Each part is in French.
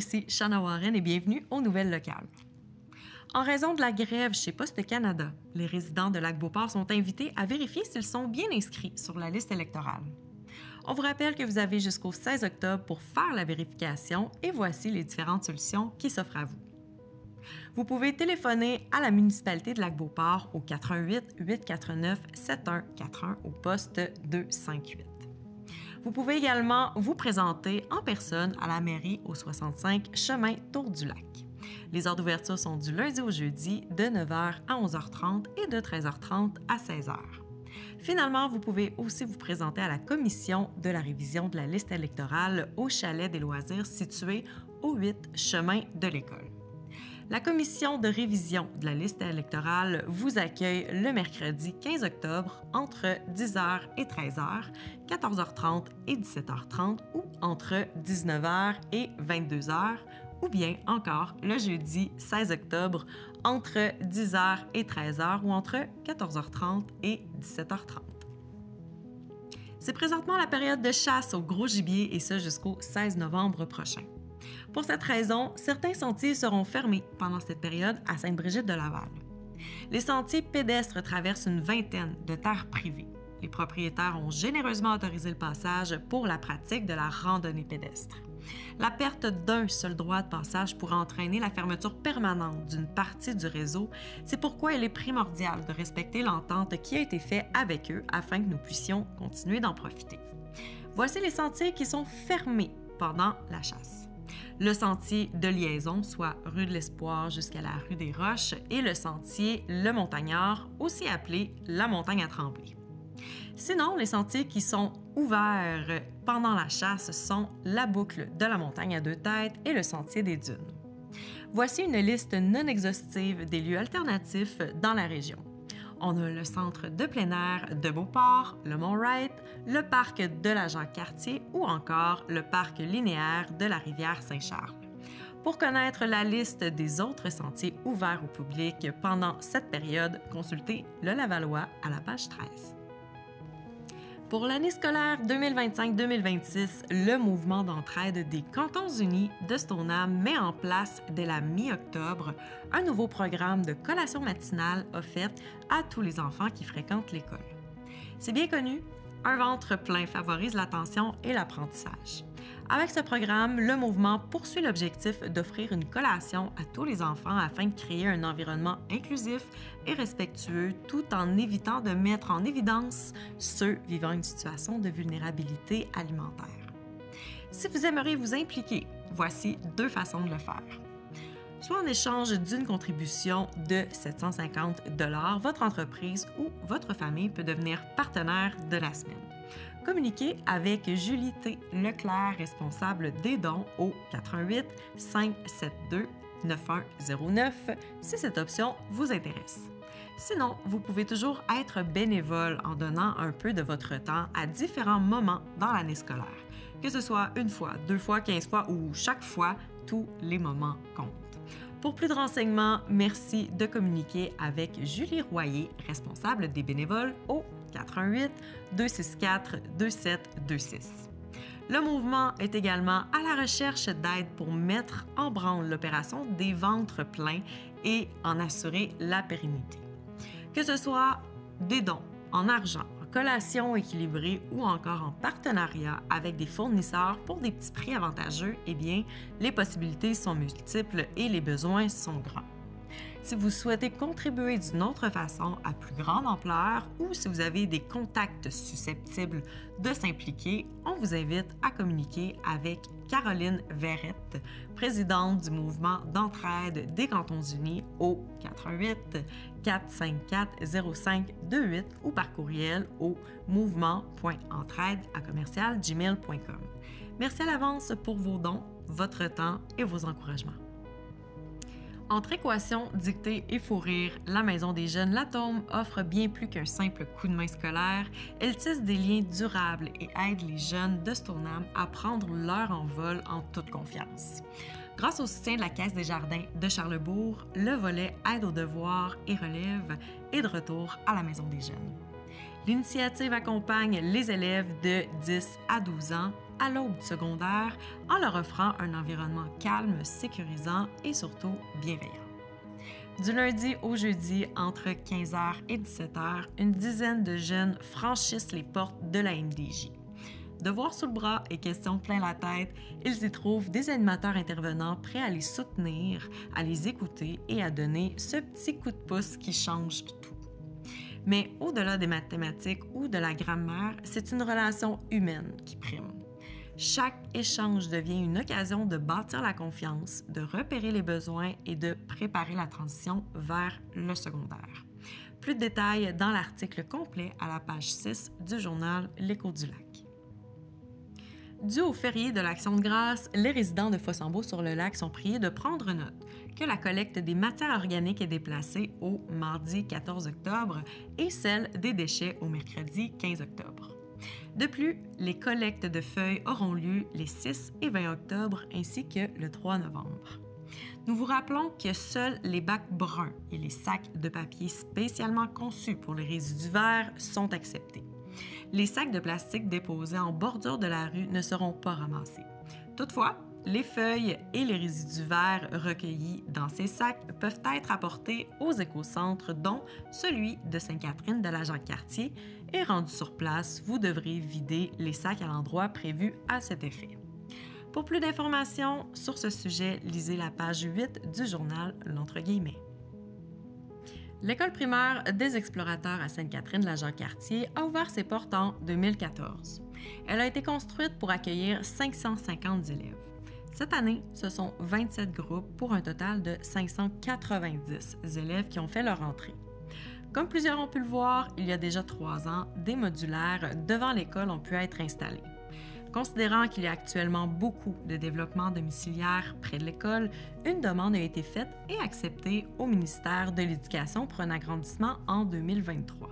ici Shana Warren et bienvenue aux Nouvelles locales. En raison de la grève chez Poste Canada, les résidents de Lac-Beauport sont invités à vérifier s'ils sont bien inscrits sur la liste électorale. On vous rappelle que vous avez jusqu'au 16 octobre pour faire la vérification et voici les différentes solutions qui s'offrent à vous. Vous pouvez téléphoner à la municipalité de Lac-Beauport au 418-849-7141 au poste 258. Vous pouvez également vous présenter en personne à la mairie au 65 chemin Tour du Lac. Les heures d'ouverture sont du lundi au jeudi de 9h à 11h30 et de 13h30 à 16h. Finalement, vous pouvez aussi vous présenter à la commission de la révision de la liste électorale au chalet des loisirs situé au 8 chemin de l'école. La commission de révision de la liste électorale vous accueille le mercredi 15 octobre entre 10h et 13h, 14h30 et 17h30 ou entre 19h et 22h ou bien encore le jeudi 16 octobre entre 10h et 13h ou entre 14h30 et 17h30. C'est présentement la période de chasse au gros gibier et ce jusqu'au 16 novembre prochain. Pour cette raison, certains sentiers seront fermés pendant cette période à Sainte-Brigitte-de-Laval. Les sentiers pédestres traversent une vingtaine de terres privées. Les propriétaires ont généreusement autorisé le passage pour la pratique de la randonnée pédestre. La perte d'un seul droit de passage pourrait entraîner la fermeture permanente d'une partie du réseau. C'est pourquoi il est primordial de respecter l'entente qui a été faite avec eux afin que nous puissions continuer d'en profiter. Voici les sentiers qui sont fermés pendant la chasse. Le sentier de liaison, soit rue de l'Espoir jusqu'à la rue des Roches, et le sentier Le Montagnard, aussi appelé la Montagne à Tremblay. Sinon, les sentiers qui sont ouverts pendant la chasse sont la boucle de la Montagne à deux têtes et le sentier des Dunes. Voici une liste non exhaustive des lieux alternatifs dans la région. On a le centre de plein air de Beauport, le Mont-Wright, le parc de la Jacques-Cartier ou encore le parc linéaire de la rivière Saint-Charles. Pour connaître la liste des autres sentiers ouverts au public pendant cette période, consultez le Lavallois à la page 13. Pour l'année scolaire 2025-2026, le mouvement d'entraide des Cantons unis de Stoneham met en place dès la mi-octobre un nouveau programme de collation matinale offerte à tous les enfants qui fréquentent l'école. C'est bien connu, un ventre plein favorise l'attention et l'apprentissage. Avec ce programme, le mouvement poursuit l'objectif d'offrir une collation à tous les enfants afin de créer un environnement inclusif et respectueux tout en évitant de mettre en évidence ceux vivant une situation de vulnérabilité alimentaire. Si vous aimeriez vous impliquer, voici deux façons de le faire. Soit en échange d'une contribution de 750 $, votre entreprise ou votre famille peut devenir partenaire de la semaine. Communiquez avec Julie T. Leclerc, responsable des dons, au 88 572 9109 si cette option vous intéresse. Sinon, vous pouvez toujours être bénévole en donnant un peu de votre temps à différents moments dans l'année scolaire. Que ce soit une fois, 2 fois, 15 fois ou chaque fois, tous les moments comptent. Pour plus de renseignements, merci de communiquer avec Julie Royer, responsable des bénévoles, au 88 264 2726. Le mouvement est également à la recherche d'aide pour mettre en branle l'opération des ventres pleins et en assurer la pérennité. Que ce soit des dons en argent, en collation équilibrée ou encore en partenariat avec des fournisseurs pour des petits prix avantageux, eh bien, les possibilités sont multiples et les besoins sont grands. Si vous souhaitez contribuer d'une autre façon à plus grande ampleur ou si vous avez des contacts susceptibles de s'impliquer, on vous invite à communiquer avec Caroline Verrette, présidente du mouvement d'entraide des Cantons unis au 88 454 0528 ou par courriel au mouvement.entraide@gmail.com. Merci à l'avance pour vos dons, votre temps et vos encouragements. Entre équations, dictées et fou rire, la Maison des Jeunes Latome offre bien plus qu'un simple coup de main scolaire. Elle tisse des liens durables et aide les jeunes de Stoneham à prendre leur envol en toute confiance. Grâce au soutien de la Caisse des Jardins de Charlesbourg, le volet Aide aux devoirs et relève est de retour à la Maison des Jeunes. L'initiative accompagne les élèves de 10 à 12 ans à l'aube du secondaire en leur offrant un environnement calme, sécurisant et surtout bienveillant. Du lundi au jeudi, entre 15h et 17h, une dizaine de jeunes franchissent les portes de la MDJ. Devoirs sous le bras et questions plein la tête, ils y trouvent des animateurs intervenants prêts à les soutenir, à les écouter et à donner ce petit coup de pouce qui change tout. Mais au-delà des mathématiques ou de la grammaire, c'est une relation humaine qui prime. Chaque échange devient une occasion de bâtir la confiance, de repérer les besoins et de préparer la transition vers le secondaire. Plus de détails dans l'article complet à la page 6 du journal L'Écho du Lac. Dû au férié de l'Action de grâce, les résidents de Fossambeau-sur-le-Lac sont priés de prendre note que la collecte des matières organiques est déplacée au mardi 14 octobre et celle des déchets au mercredi 15 octobre. De plus, les collectes de feuilles auront lieu les 6 et 20 octobre ainsi que le 3 novembre. Nous vous rappelons que seuls les bacs bruns et les sacs de papier spécialement conçus pour les résidus verts sont acceptés. Les sacs de plastique déposés en bordure de la rue ne seront pas ramassés. Toutefois, les feuilles et les résidus verts recueillis dans ces sacs peuvent être apportés aux écocentres, dont celui de Sainte-Catherine de la Jacques-Cartier, et rendu sur place, vous devrez vider les sacs à l'endroit prévu à cet effet. Pour plus d'informations sur ce sujet, lisez la page 8 du journal L'Entre guillemets. L'école primaire des explorateurs à Sainte-Catherine de la Jacques-Cartier a ouvert ses portes en 2014. Elle a été construite pour accueillir 550 élèves. Cette année, ce sont 27 groupes pour un total de 590 élèves qui ont fait leur entrée. Comme plusieurs ont pu le voir, il y a déjà 3 ans, des modulaires devant l'école ont pu être installés. Considérant qu'il y a actuellement beaucoup de développement domiciliaire près de l'école, une demande a été faite et acceptée au ministère de l'Éducation pour un agrandissement en 2023.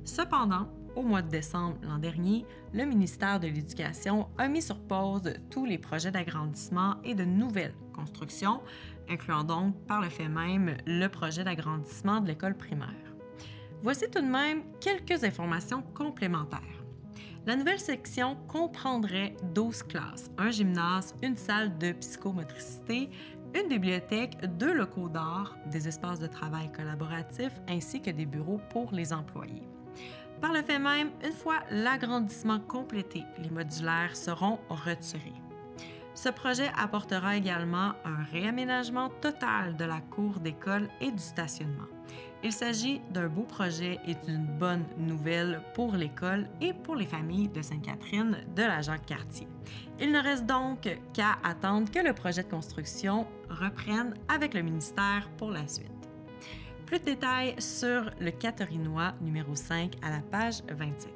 Cependant, au mois de décembre l'an dernier, le ministère de l'Éducation a mis sur pause tous les projets d'agrandissement et de nouvelles constructions, incluant donc par le fait même le projet d'agrandissement de l'école primaire. Voici tout de même quelques informations complémentaires. La nouvelle section comprendrait 12 classes, un gymnase, une salle de psychomotricité, une bibliothèque, 2 locaux d'art, des espaces de travail collaboratifs ainsi que des bureaux pour les employés. Par le fait même, une fois l'agrandissement complété, les modulaires seront retirés. Ce projet apportera également un réaménagement total de la cour d'école et du stationnement. Il s'agit d'un beau projet et d'une bonne nouvelle pour l'école et pour les familles de Sainte-Catherine de la Jacques-Cartier. Il ne reste donc qu'à attendre que le projet de construction reprenne avec le ministère pour la suite. Plus de détails sur le Catherinois numéro 5 à la page 27.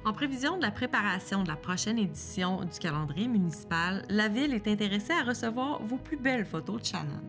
En prévision de la préparation de la prochaine édition du calendrier municipal, la Ville est intéressée à recevoir vos plus belles photos de Shannon.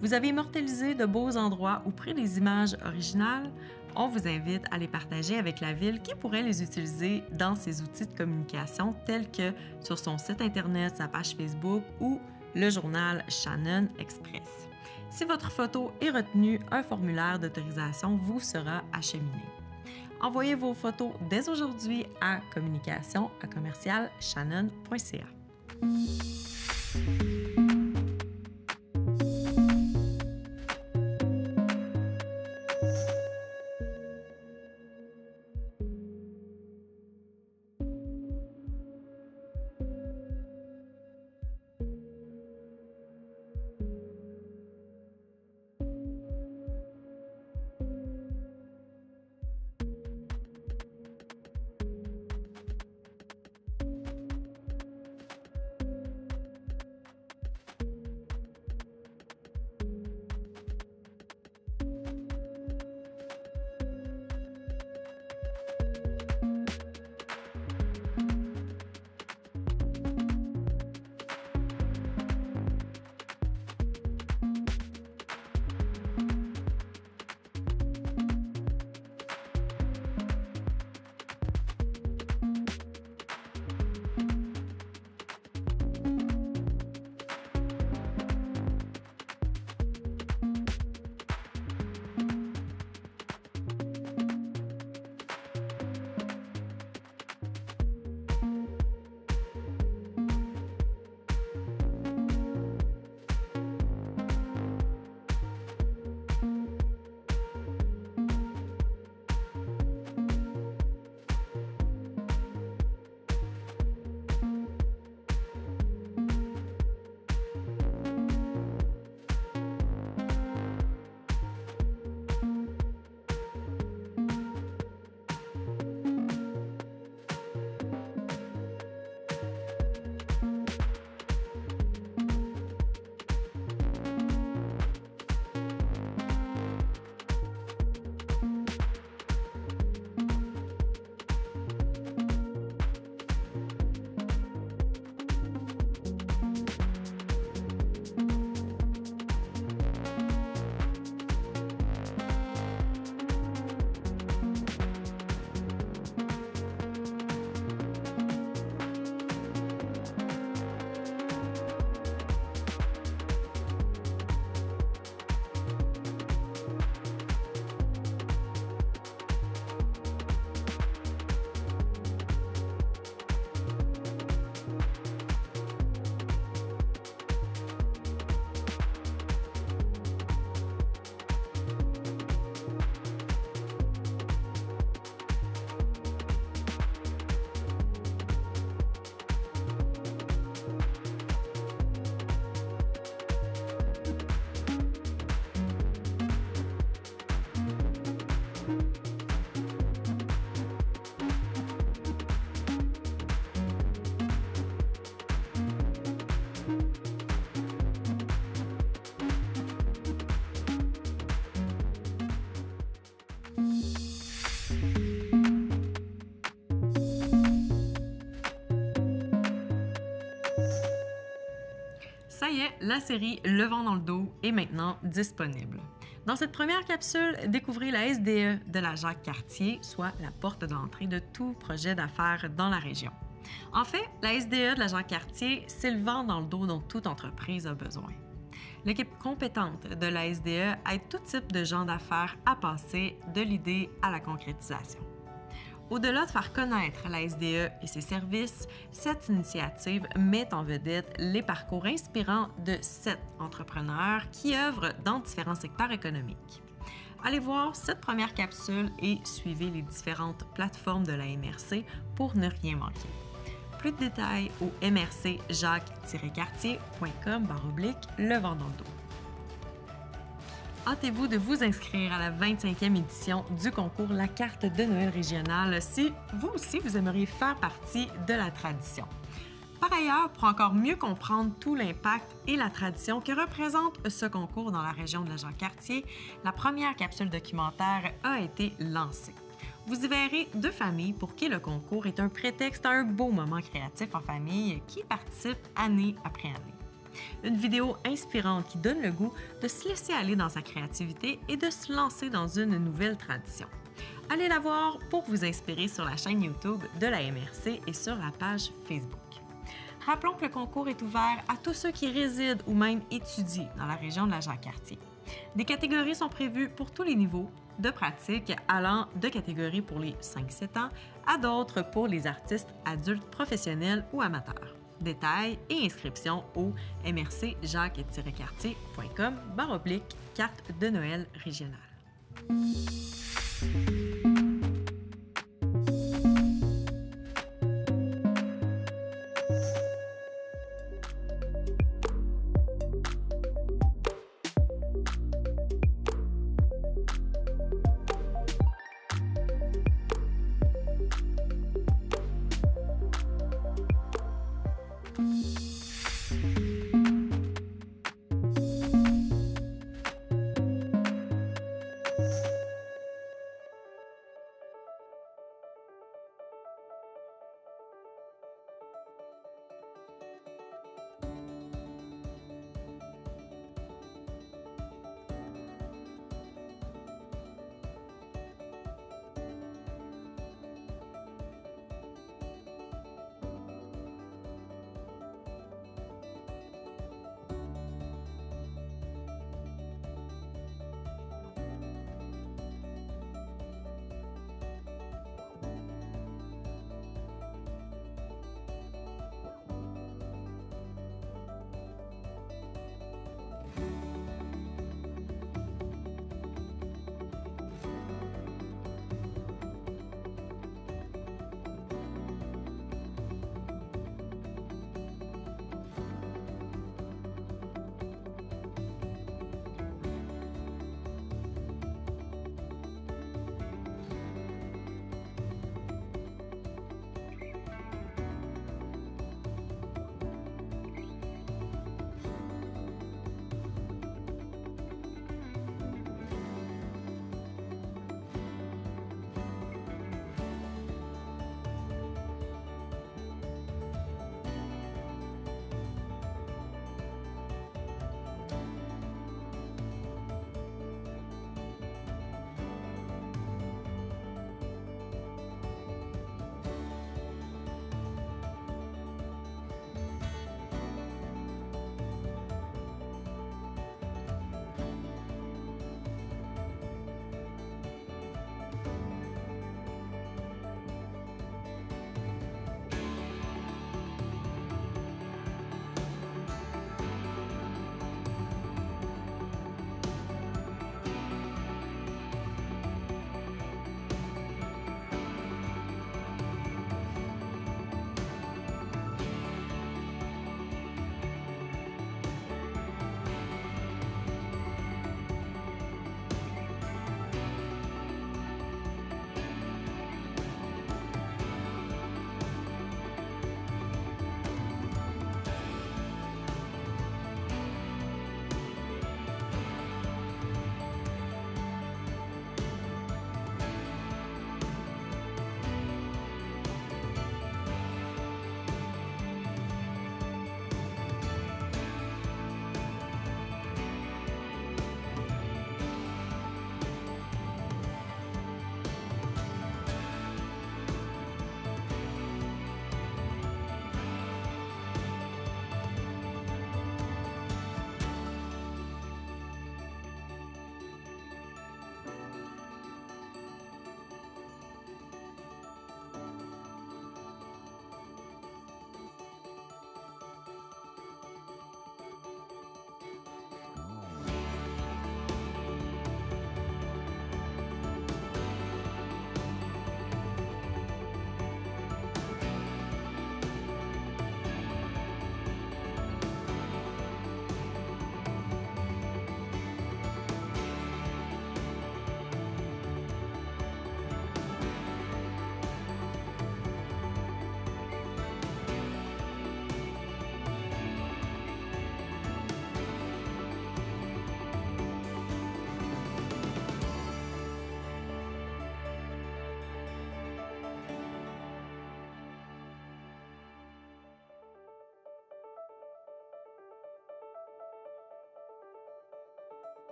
Vous avez immortalisé de beaux endroits ou pris des images originales? On vous invite à les partager avec la Ville qui pourrait les utiliser dans ses outils de communication tels que sur son site Internet, sa page Facebook ou le journal Shannon Express. Si votre photo est retenue, un formulaire d'autorisation vous sera acheminé. Envoyez vos photos dès aujourd'hui à communication@commercialshannon.ca. Ça y est, la série Le vent dans le dos est maintenant disponible. Dans cette première capsule, découvrez la SDE de la Jacques-Cartier, soit la porte d'entrée de tout projet d'affaires dans la région. En fait, la SDE de la Jacques-Cartier, c'est le vent dans le dos dont toute entreprise a besoin. L'équipe compétente de la SDE aide tout type de gens d'affaires à passer de l'idée à la concrétisation. Au-delà de faire connaître la SDE et ses services, cette initiative met en vedette les parcours inspirants de 7 entrepreneurs qui œuvrent dans différents secteurs économiques. Allez voir cette première capsule et suivez les différentes plateformes de la MRC pour ne rien manquer. Plus de détails au mrcjacques-cartier.com/le vent dans le dos. Hâtez-vous de vous inscrire à la 25e édition du concours La carte de Noël régionale si vous aussi vous aimeriez faire partie de la tradition. Par ailleurs, pour encore mieux comprendre tout l'impact et la tradition que représente ce concours dans la région de la Jacques-Cartier, la première capsule documentaire a été lancée. Vous y verrez 2 familles pour qui le concours est un prétexte à un beau moment créatif en famille qui participent année après année. Une vidéo inspirante qui donne le goût de se laisser aller dans sa créativité et de se lancer dans une nouvelle tradition. Allez la voir pour vous inspirer sur la chaîne YouTube de la MRC et sur la page Facebook. Rappelons que le concours est ouvert à tous ceux qui résident ou même étudient dans la région de la Jacques-Cartier. Des catégories sont prévues pour tous les niveaux de pratique, allant de catégories pour les 5-7 ans à d'autres pour les artistes adultes professionnels ou amateurs. Détails et inscriptions au mrcjacques-cartier.com/carte de Noël régionale.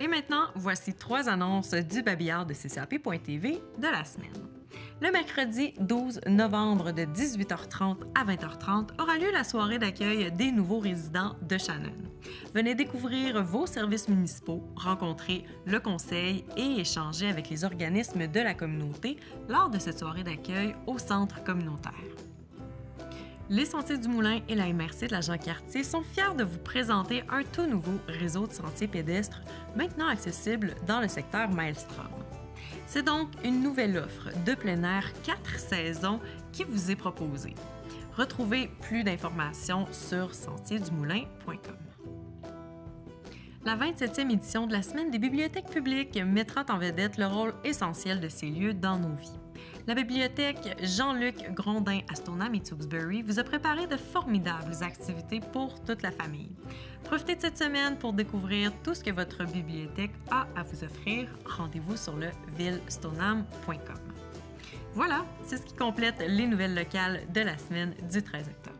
Et maintenant, voici 3 annonces du babillard de CCAP.tv de la semaine. Le mercredi 12 novembre de 18h30 à 20h30 aura lieu la soirée d'accueil des nouveaux résidents de Shannon. Venez découvrir vos services municipaux, rencontrer le conseil et échanger avec les organismes de la communauté lors de cette soirée d'accueil au centre communautaire. Les Sentiers du Moulin et la MRC de la Jean-Cartier sont fiers de vous présenter un tout nouveau réseau de sentiers pédestres maintenant accessible dans le secteur Maelstrom. C'est donc une nouvelle offre de plein air 4 saisons qui vous est proposée. Retrouvez plus d'informations sur sentiersdumoulin.com. La 27e édition de la Semaine des bibliothèques publiques mettra en vedette le rôle essentiel de ces lieux dans nos vies. La bibliothèque Jean-Luc Grondin à Stoneham et Tewksbury vous a préparé de formidables activités pour toute la famille. Profitez de cette semaine pour découvrir tout ce que votre bibliothèque a à vous offrir. Rendez-vous sur le villestoneham.com. Voilà, c'est ce qui complète les nouvelles locales de la semaine du 13 octobre.